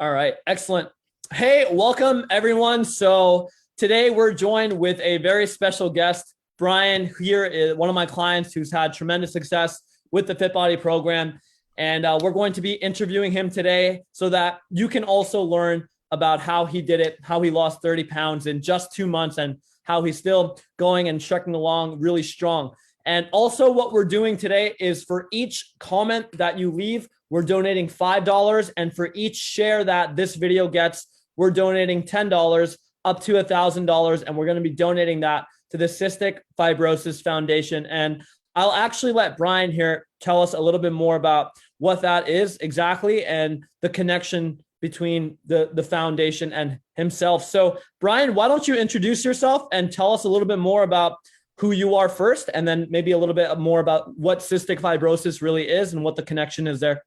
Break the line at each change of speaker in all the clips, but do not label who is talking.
All right, excellent. Hey, welcome everyone. So today we're joined with a very special guest. Brian here is one of my clients who's had tremendous success with the Fit Body program. And we're going to be interviewing him today so that you can also learn about how he did it, how he lost 30 pounds in just 2 months, and how he's still going and trekking along really strong. And also, what we're doing today is for each comment that you leave, we're donating $5. And for each share that this video gets, we're donating $10 up to $1,000. And we're going to be donating that to the Cystic Fibrosis Foundation. And I'll actually let Brian here tell us a little bit more about what that is exactly and the connection between the foundation and himself. So, Brian, why don't you introduce yourself and tell us a little bit more about who you are first, and then maybe a little bit more about what cystic fibrosis really is and what the connection is there.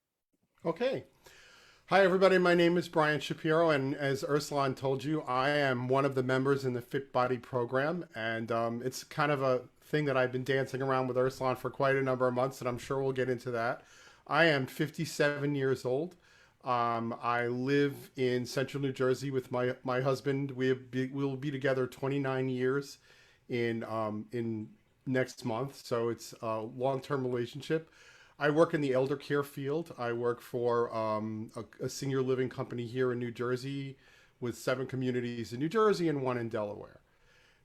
Okay. Hi, everybody. My name is Brian Shapiro, and as Ursulan told you, I am one of the members in the Fit Body program, and it's kind of a thing that I've been dancing around with Ursulan for quite a number of months, and I'm sure we'll get into that. I am 57 years old. I live in central New Jersey with my husband. We'll be together 29 years in next month, so it's a long-term relationship. I work in the elder care field. I work for a senior living company here in New Jersey with 7 communities in New Jersey and 1 in Delaware.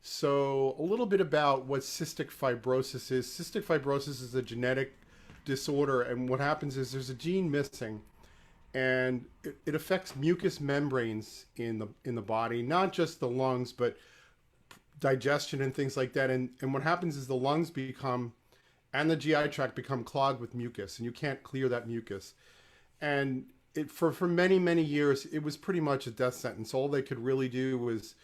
So a little bit about what cystic fibrosis is. Cystic fibrosis is a genetic disorder, and what happens is there's a gene missing, and it affects mucous membranes in the body, not just the lungs, but digestion and things like that. And what happens is the lungs become and the GI tract become clogged with mucus, and you can't clear that mucus. And for many, many years, it was pretty much a death sentence. All they could really do was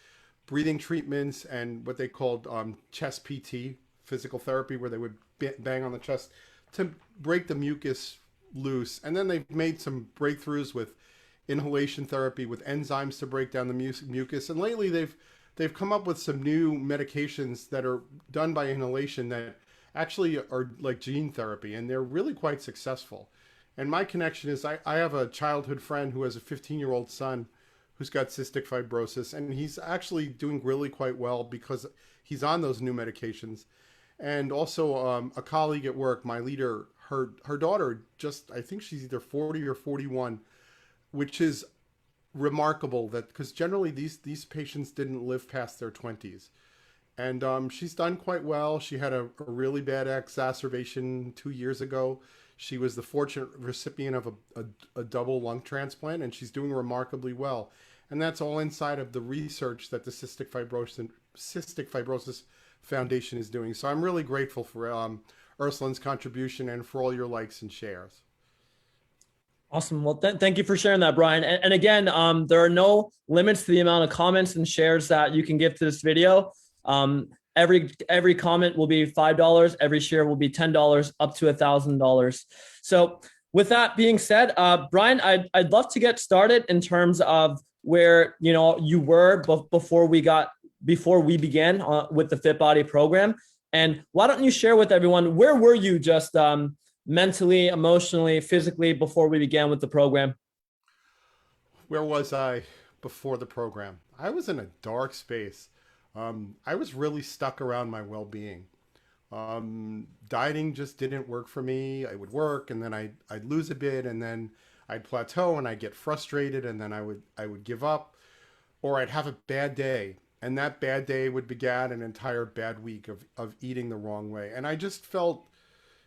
breathing treatments and what they called chest PT, physical therapy, where they would bang on the chest to break the mucus loose. And then they've made some breakthroughs with inhalation therapy, with enzymes to break down the mucus. And lately, they've come up with some new medications that are done by inhalation that actually are like gene therapy, and they're really quite successful. And my connection is I have a childhood friend who has a 15-year-old son who's got cystic fibrosis, and he's actually doing really quite well because he's on those new medications. And also a colleague at work, my leader, her daughter, just I think she's either 40 or 41, which is remarkable, that because generally these patients didn't live past their 20s. And she's done quite well. She had a really bad exacerbation 2 years ago. She was the fortunate recipient of a double lung transplant, and she's doing remarkably well. And that's all inside of the research that the Cystic Fibrosis Foundation is doing. So I'm really grateful for Ursulan's contribution and for all your likes and shares.
Awesome. Well, thank you for sharing that, Brian. And again, there are no limits to the amount of comments and shares that you can give to this video. Every comment will be $5. Every share will be $10 up to $1,000. So with that being said, Brian, I'd love to get started in terms of where, you were before we began with the Fit Body program. And why don't you share with everyone, where were you just mentally, emotionally, physically before we began with the program?
Where was I before the program? I was in a dark space. I was really stuck around my well-being. Dieting just didn't work for me. I would work, and then I'd lose a bit, and then I'd plateau, and I'd get frustrated, and then I would give up, or I'd have a bad day, and that bad day would begat an entire bad week of eating the wrong way. And I just felt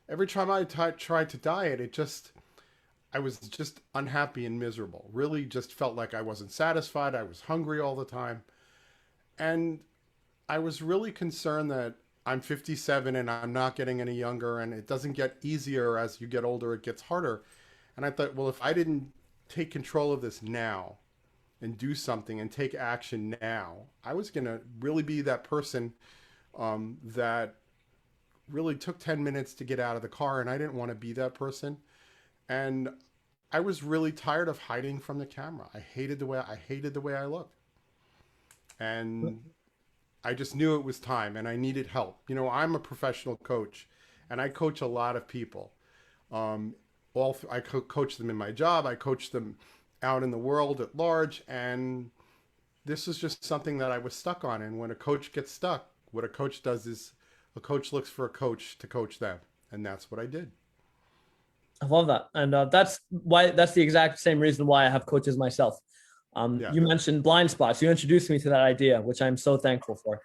every time I tried to diet, I was just unhappy and miserable. Really, just felt like I wasn't satisfied. I was hungry all the time, and I was really concerned that I'm 57 and I'm not getting any younger, and it doesn't get easier as you get older, it gets harder. And I thought, well, if I didn't take control of this now and do something and take action now, I was going to really be that person that really took 10 minutes to get out of the car, and I didn't want to be that person. And I was really tired of hiding from the camera. I hated the way I looked. And I just knew it was time, and I needed help. I'm a professional coach, and I coach a lot of people. I coach them in my job. I coach them out in the world at large. And this was just something that I was stuck on. And when a coach gets stuck, what a coach does is a coach looks for a coach to coach them. And that's what I did.
I love that. And that's the exact same reason why I have coaches myself.
Yeah.
You mentioned blind spots. You introduced me to that idea, which I'm so thankful for.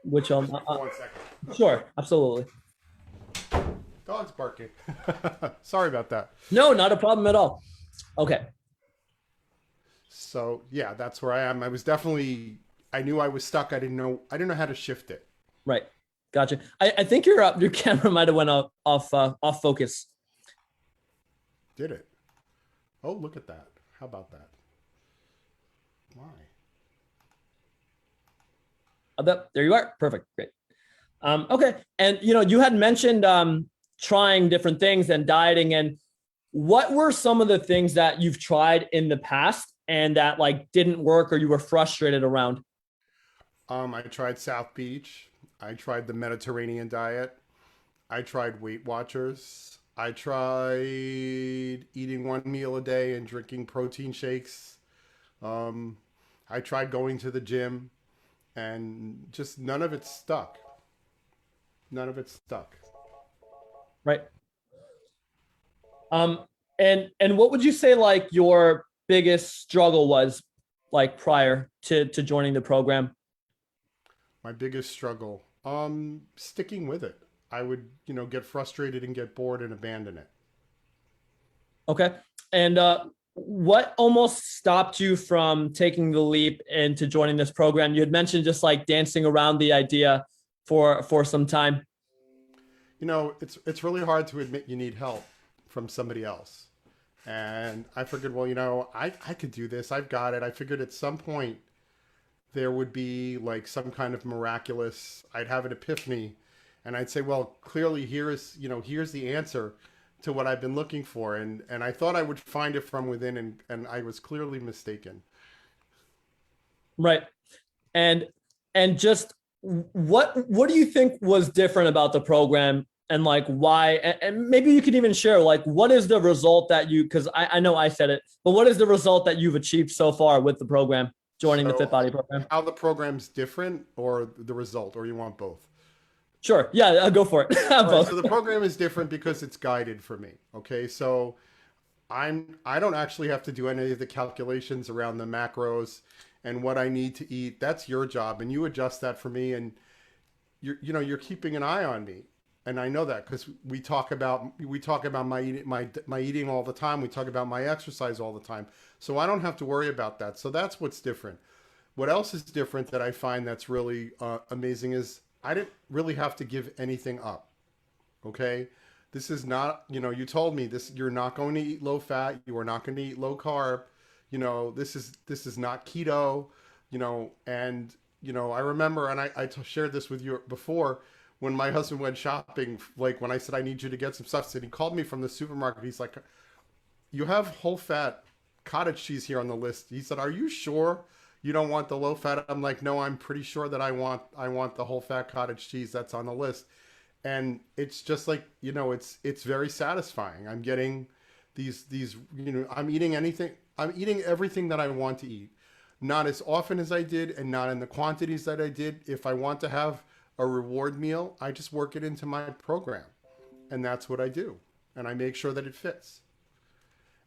Which
Just 1 second.
Sure, absolutely.
Dog's barking. Sorry about that.
No, not a problem at all. Okay.
So yeah, that's where I am. I knew I was stuck. I didn't know how to shift it.
Right. Gotcha. I think your camera might have went off focus.
Did it? Oh, look at that. How about that? Why?
There you are. Perfect. Great. Okay. And you had mentioned trying different things and dieting. And what were some of the things that you've tried in the past and that like didn't work or you were frustrated around?
I tried South Beach. I tried the Mediterranean diet. I tried Weight Watchers. I tried eating 1 meal a day and drinking protein shakes. I tried going to the gym, and just none of it stuck. None of it stuck.
Right. And what would you say like your biggest struggle was like prior to joining the program?
My biggest struggle, sticking with it. I would, get frustrated and get bored and abandon it.
Okay. And what almost stopped you from taking the leap into joining this program? You had mentioned just like dancing around the idea for some time.
It's really hard to admit you need help from somebody else. And I figured, well, I could do this. I've got it. I figured at some point there would be like some kind of miraculous, I'd have an epiphany and I'd say, well, clearly here's the answer to what I've been looking for. And I thought I would find it from within, and I was clearly mistaken.
Right. And just what do you think was different about the program and like why, and maybe you could even share like, what is the result that because I know I said it, but what is the result that you've achieved so far with the program, joining the Fit Body program?
How the program's different or the result, or you want both?
Sure. Yeah, I'll go for it.
Right, so the program is different because it's guided for me. Okay. So I don't actually have to do any of the calculations around the macros and what I need to eat. That's your job, and you adjust that for me, and you're keeping an eye on me. And I know that because we talk about my eating all the time. We talk about my exercise all the time. So I don't have to worry about that. So that's what's different. What else is different that I find that's really amazing is I didn't really have to give anything up. Okay. This is not, you told me this, you're not going to eat low fat. You are not going to eat low carb. This is not keto, and, I remember, and I shared this with you before, when my husband went shopping, like when I said, I need you to get some stuff, and he called me from the supermarket. He's like, you have whole fat cottage cheese here on the list. He said, are you sure you don't want the low fat? I'm like, no, I'm pretty sure that I want the whole fat cottage cheese that's on the list. And it's just like, it's very satisfying. I'm getting these, I'm eating everything that I want to eat. Not as often as I did and not in the quantities that I did. If I want to have a reward meal, I just work it into my program, and that's what I do. And I make sure that it fits.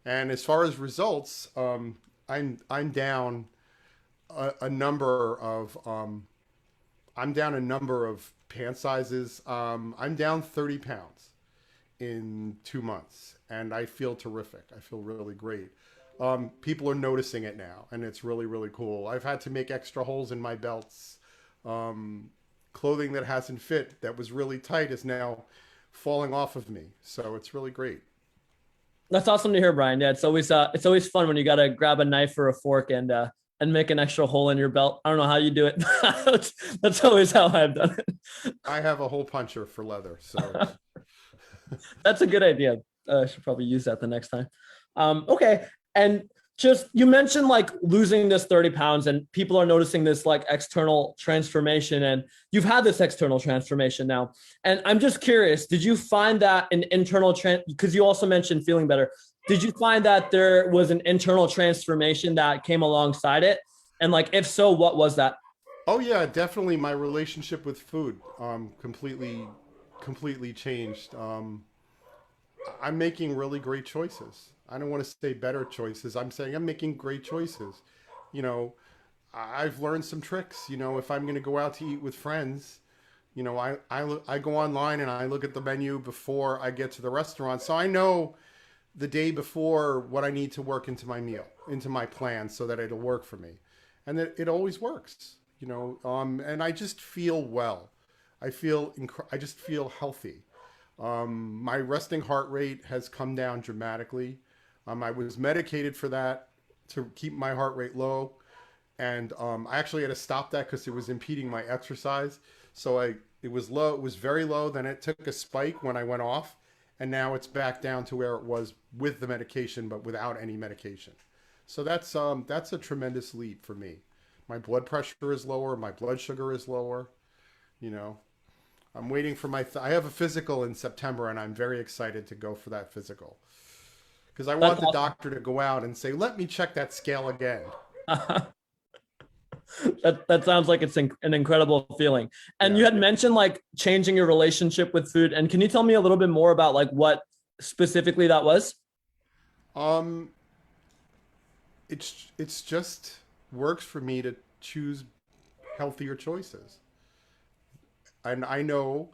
And as far as results, I'm down a number of pant sizes. I'm down 30 pounds in 2 months, and I feel terrific. I feel really great. People are noticing it now, and it's really, really cool. I've had to make extra holes in my belts. Clothing that hasn't fit, that was really tight, is now falling off of me. So it's really great.
That's awesome to hear, Brian. Yeah, it's always fun when you got to grab a knife or a fork and make an extra hole in your belt. I don't know how you do it. That's always how I've done it.
I have a hole puncher for leather, so
that's a good idea. I should probably use that the next time. Okay, and just you mentioned like losing this 30 pounds, and people are noticing this like external transformation, and you've had this external transformation now. And I'm just curious, did you find that an internal because you also mentioned feeling better? did you find that there was an internal transformation that came alongside it? And like, if so, what was that?
Oh yeah, definitely. My relationship with food completely changed. I'm making really great choices. I don't want to say better choices. I'm saying I'm making great choices. You know, I've learned some tricks. You know, if I'm going to go out to eat with friends, you know, I go online and I look at the menu before I get to the restaurant, so I know the day before what I need to work into my meal, into my plan, so that it'll work for me, and that it always works. You know, and I just feel well. I just feel healthy. My resting heart rate has come down dramatically. I was medicated for that to keep my heart rate low, and I actually had to stop that because it was impeding my exercise. So it was low, it was very low. Then it took a spike when I went off, and now it's back down to where it was with the medication, but without any medication. So that's a tremendous leap for me. My blood pressure is lower, my blood sugar is lower. You know, I'm waiting for I have a physical in September, and I'm very excited to go for that physical because I
That's
want the doctor to go out and say, "Let me check that scale again."
awesome. That sounds like it's an incredible feeling. And you
Yeah.
had mentioned like changing your relationship with food. And can you tell me a little bit more about like what specifically that was?
Um, it's just works for me to choose healthier choices. And I know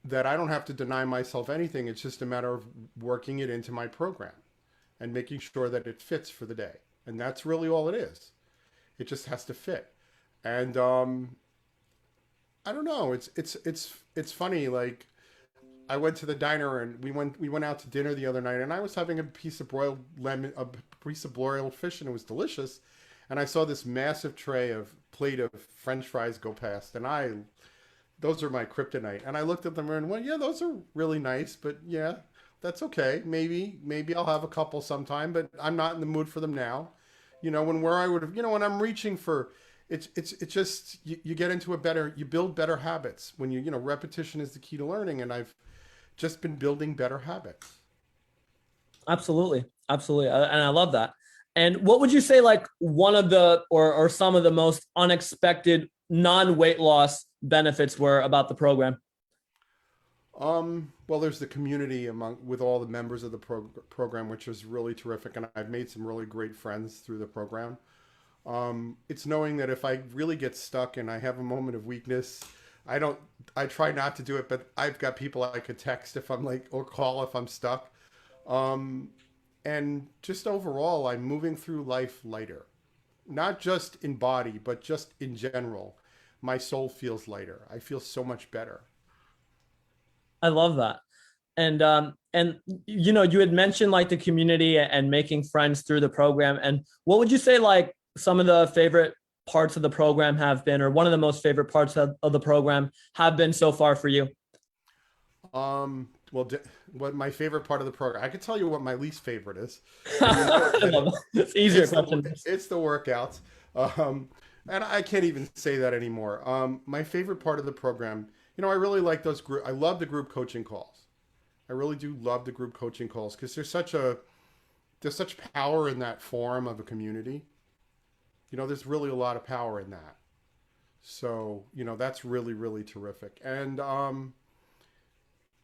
that I don't have to deny myself anything. It's just a matter of working it into my program and making sure that it fits for the day. And that's really all it is. It just has to fit. And I don't know. It's funny. Like I went to the diner and we went out to dinner the other night, and I was having a piece of broiled fish, and it was delicious. And I saw this massive plate of French fries go past, and those are my kryptonite. And I looked at them and went, yeah, those are really nice, but yeah, that's okay. Maybe I'll have a couple sometime, but I'm not in the mood for them now. You know, when where I would have, you know, when I'm reaching for, it's just you get into you build better habits when you know, repetition is the key to learning, and I've just been building better habits.
Absolutely. Absolutely. And I love that. And what would you say like one of the or some of the most unexpected non-weight loss benefits were about the program?
Well, there's the community with all the members of the program, which is really terrific, and I've made some really great friends through the program. It's knowing that if I really get stuck and I have a moment of weakness, I don't, I try not to do it, but I've got people I could text if I'm like, or call if I'm stuck. Um, and just overall, I'm moving through life lighter, not just in body, but just in general. My soul feels lighter. I feel so much better.
I love that. And you know, you had mentioned like the community and making friends through the program. And what would you say like some of the favorite parts of the program have been, or one of the most favorite parts of the program have been so far for you?
Well, what my favorite part of the program, I could tell you what my least favorite is, and you know
I
that
love that. It's easier question.
it's the workouts. Um, and I can't even say that anymore. My favorite part of the program, you know, I really like those group. I love the group coaching calls. I really do love the group coaching calls because there's such power in that form of a community. You know, there's really a lot of power in that. So, you know, that's really terrific. And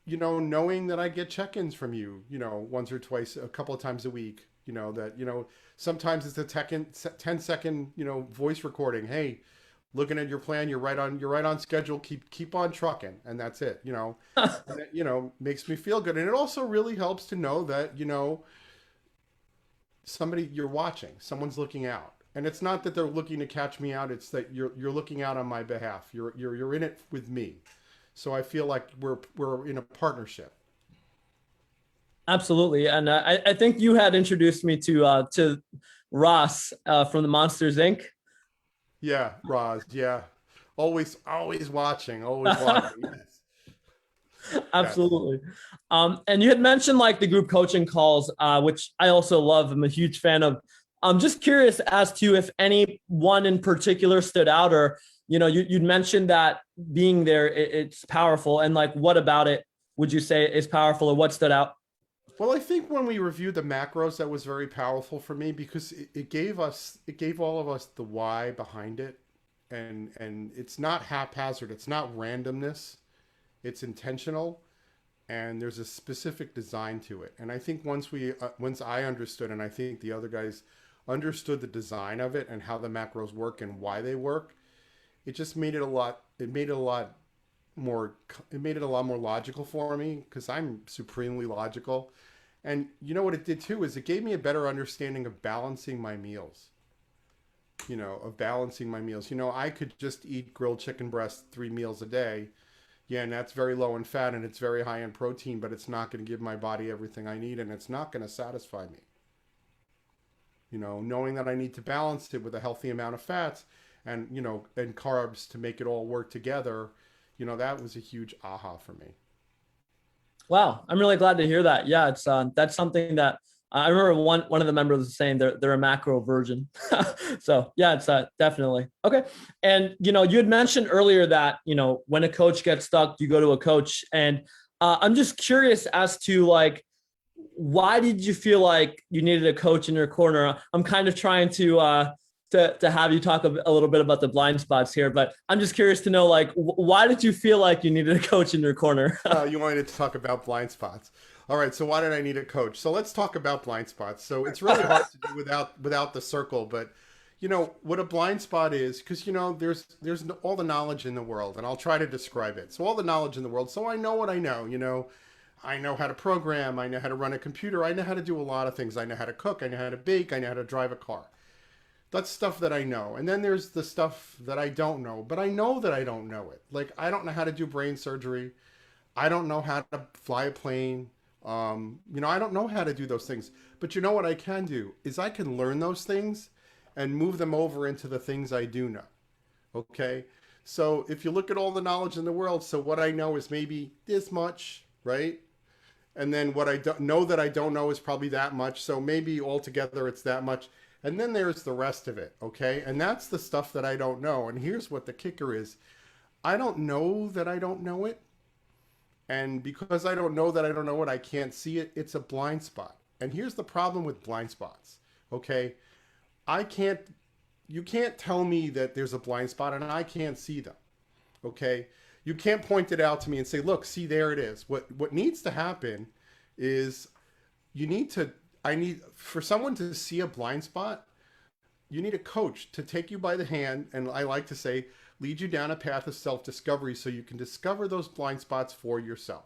you know, knowing that I get check-ins from you, you know, once or twice, a couple of times a week, you know, that, you know, sometimes it's a 10-second, you know, voice recording. Hey, looking at your plan, you're right on schedule. Keep on trucking. And that's it, you know, and it, you know, makes me feel good. And it also really helps to know that, you know, you're watching, someone's looking out. And it's not that they're looking to catch me out. It's that you're looking out on my behalf. You're in it with me. So I feel like we're in a partnership.
Absolutely. And I think you had introduced me to Ross from the Monsters Inc.
Yeah, Roz. Yeah, always watching, always watching. Yes, yes.
Absolutely. And you had mentioned like the group coaching calls, which I also love. I'm a huge fan of. I'm just curious as to if any one in particular stood out, or you know, you'd mentioned that being there, it's powerful, and like, what about it would you say is powerful, or what stood out?
Well, I think when we reviewed the macros, that was very powerful for me because it gave all of us the why behind it, and it's not haphazard, it's not randomness, it's intentional, and there's a specific design to it. And I think once I understood, and I think the other guys understood the design of it and how the macros work and why they work, it just made it a lot. It made it a lot more. It made it a lot more logical for me because I'm supremely logical. And you know what it did too is it gave me a better understanding of balancing my meals. Of balancing my meals. I could just eat grilled chicken breast 3 meals a day. Yeah, and that's very low in fat and it's very high in protein, but it's not going to give my body everything I need and it's not going to satisfy me. Knowing that I need to balance it with a healthy amount of fats and, and carbs to make it all work together, that was a huge aha for me.
Wow, I'm really glad to hear that. Yeah, it's that's something that I remember one of the members was saying they're a macro virgin. So yeah, it's definitely okay. And you had mentioned earlier that when a coach gets stuck, you go to a coach, and I'm just curious as to like why did you feel like you needed a coach in your corner? I'm kind of trying to have you talk a little bit about the blind spots here, but I'm just curious to know, like, why did you feel like you needed a coach in your corner?
You wanted to talk about blind spots. All right, so why did I need a coach? So let's talk about blind spots. So it's really hard to do without the circle, but what a blind spot is, because there's all the knowledge in the world, and I'll try to describe it. So all the knowledge in the world, so I know what I know. I know how to program, I know how to run a computer, I know how to do a lot of things. I know how to cook, I know how to bake, I know how to drive a car. That's stuff that I know. And then there's the stuff that I don't know, but I know that I don't know it. Like, I don't know how to do brain surgery. I don't know how to fly a plane. I don't know how to do those things. But you know what I can do is I can learn those things and move them over into the things I do know. Okay. So if you look at all the knowledge in the world, so what I know is maybe this much, right? And then what I don't know that I don't know is probably that much. So maybe altogether it's that much. And then there's the rest of it, okay? And that's the stuff that I don't know. And here's what the kicker is. I don't know that I don't know it. And because I don't know that I don't know it, I can't see it. It's a blind spot. And here's the problem with blind spots, okay? You can't tell me that there's a blind spot and I can't see them, okay? You can't point it out to me and say, look, see, there it is. What needs to happen is for someone to see a blind spot, you need a coach to take you by the hand. And I like to say, lead you down a path of self-discovery so you can discover those blind spots for yourself.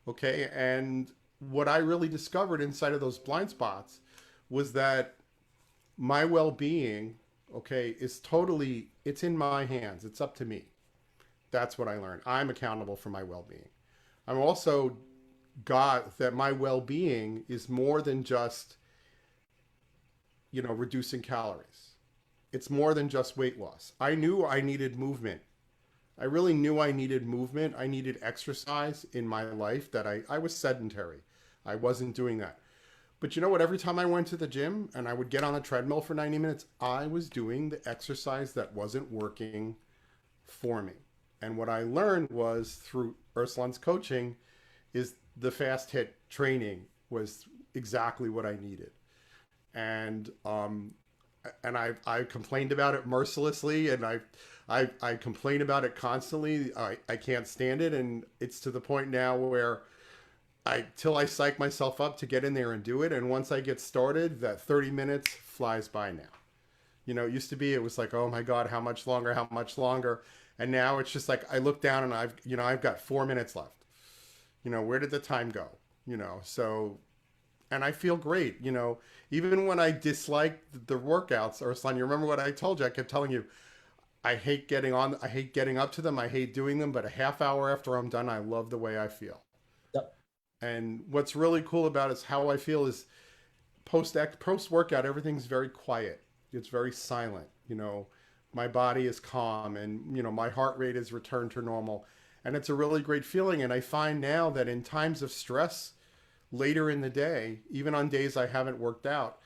Okay. And what I really discovered inside of those blind spots was that my well-being, okay, it's in my hands. It's up to me. That's what I learned. I'm accountable for my well-being. I'm also got that my well-being is more than just, reducing calories. It's more than just weight loss. I knew I needed movement. I really knew I needed movement. I needed exercise in my life that I was sedentary. I wasn't doing that. But you know what? Every time I went to the gym and I would get on a treadmill for 90 minutes, I was doing the exercise that wasn't working for me. And what I learned was through Urslan's coaching is the fast hit training was exactly what I needed. And I complained about it mercilessly, and I complain about it constantly. I can't stand it, and it's to the point now where till I psych myself up to get in there and do it, and once I get started, that 30 minutes flies by now. It used to be, it was like, oh my God, how much longer, how much longer? And now it's just like I look down and I've got 4 minutes left. Where did the time go? So, and I feel great. Even when I dislike the workouts, Urslan, you remember what I told you? I kept telling you, I hate getting up to them. I hate doing them, but a half hour after I'm done, I love the way I feel.
Yep.
And what's really cool about it is how I feel is post workout, everything's very quiet. It's very silent. My body is calm and, my heart rate is returned to normal. And it's a really great feeling. And I find now that in times of stress later in the day, even on days I haven't worked out,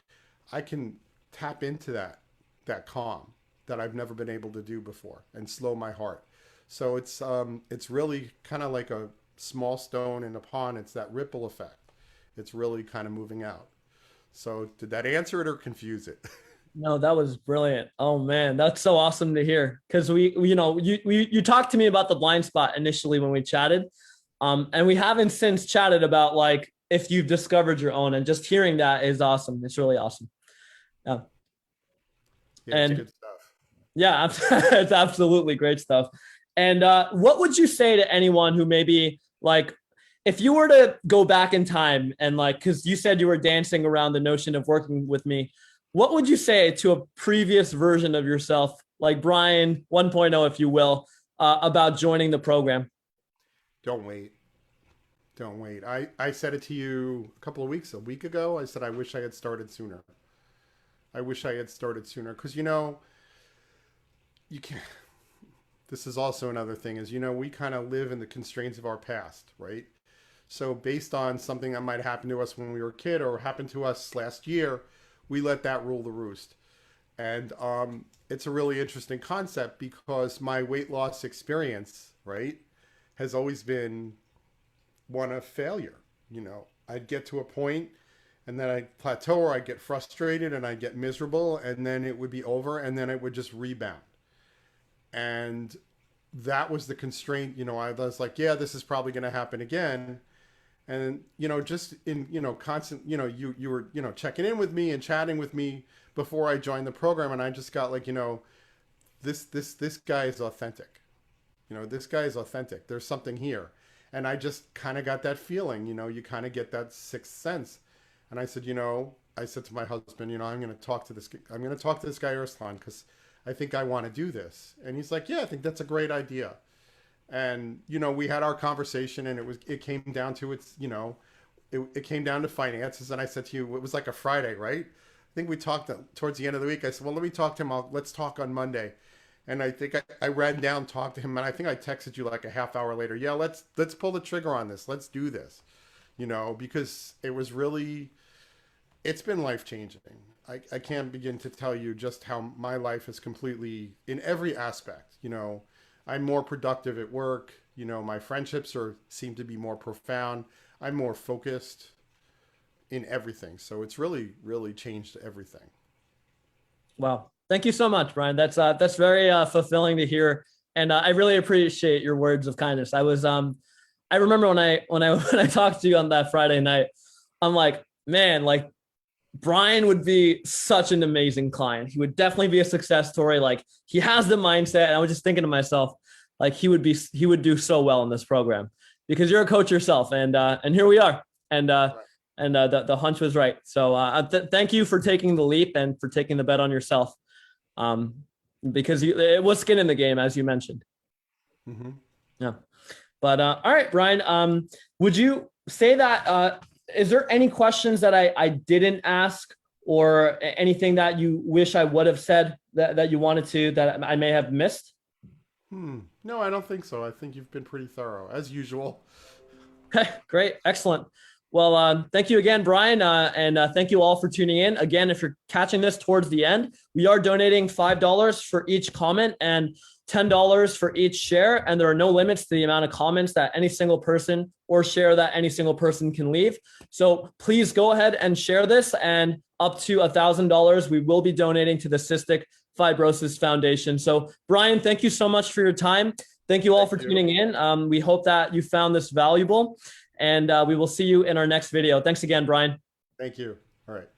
I can tap into that calm that I've never been able to do before and slow my heart. So it's really kind of like a small stone in a pond. It's that ripple effect. It's really kind of moving out. So did that answer it or confuse it?
No, that was brilliant. Oh man, that's so awesome to hear. Because you talked to me about the blind spot initially when we chatted, and we haven't since chatted about like if you've discovered your own, and just hearing that is awesome. It's really awesome. Yeah,
Yeah, it's
and
good stuff.
yeah, it's absolutely great stuff. And what would you say to anyone who maybe like, if you were to go back in time and like, because you said you were dancing around the notion of working with me, what would you say to a previous version of yourself, like Brian 1.0, if you will, about joining the program?
Don't wait. Don't wait. I said it to you a week ago. I said I wish I had started sooner. I wish I had started sooner because you can't. This is also another thing is we kind of live in the constraints of our past, right? So based on something that might happen to us when we were a kid or happened to us last year, we let that rule the roost. And it's a really interesting concept because my weight loss experience, right, has always been one of failure. I'd get to a point and then I'd plateau or I'd get frustrated and I'd get miserable and then it would be over and then it would just rebound. And that was the constraint. I was like, yeah, this is probably going to happen again. And just in constant, you were checking in with me and chatting with me before I joined the program, and I just got like, this guy is authentic. This guy is authentic. There's something here. And I just kind of got that feeling. You kind of get that sixth sense. And I said, I said to my husband, I'm going to talk to this guy Urslan because I think I want to do this. And he's like, yeah, I think that's a great idea. And we had our conversation and it came down to it came down to finances. And I said to you, it was like a Friday, right? I think we talked towards the end of the week. I said, well, let me talk to him. Let's talk on Monday. And I think I ran down, talked to him, and I think I texted you like a half hour later. Yeah, let's pull the trigger on this. Let's do this. Because it's been life changing. I can't begin to tell you just how my life is completely in every aspect. I'm more productive at work. My friendships seem to be more profound. I'm more focused in everything. So it's really, really changed everything.
Wow. Thank you so much, Brian. That's very fulfilling to hear. And I really appreciate your words of kindness. I remember when I when I talked to you on that Friday night, I'm like, man, like Brian would be such an amazing client. He would definitely be a success story. Like he has the mindset. And I was just thinking to myself, like he would do so well in this program because you're a coach yourself. And here we are. And the hunch was right. So thank you for taking the leap and for taking the bet on yourself. Because it was skin in the game, as you mentioned.
Mm-hmm.
Yeah. But all right, Brian, would you say that, is there any questions that I didn't ask or anything that you wish I would have said that you wanted to, that I may have missed?
No, I don't think so. I think you've been pretty thorough as usual.
Okay, great. Excellent. Well, thank you again, Brian. And thank you all for tuning in. Again, if you're catching this towards the end, we are donating $5 for each comment and $10 for each share. And there are no limits to the amount of comments that any single person or share that any single person can leave. So please go ahead and share this, and up to $1,000 we will be donating to the Cystic Fibrosis Foundation. So Brian, thank you so much for your time. Thank you all for tuning in. We hope that you found this valuable, and we will see you in our next video. Thanks again, Brian.
Thank you. All right.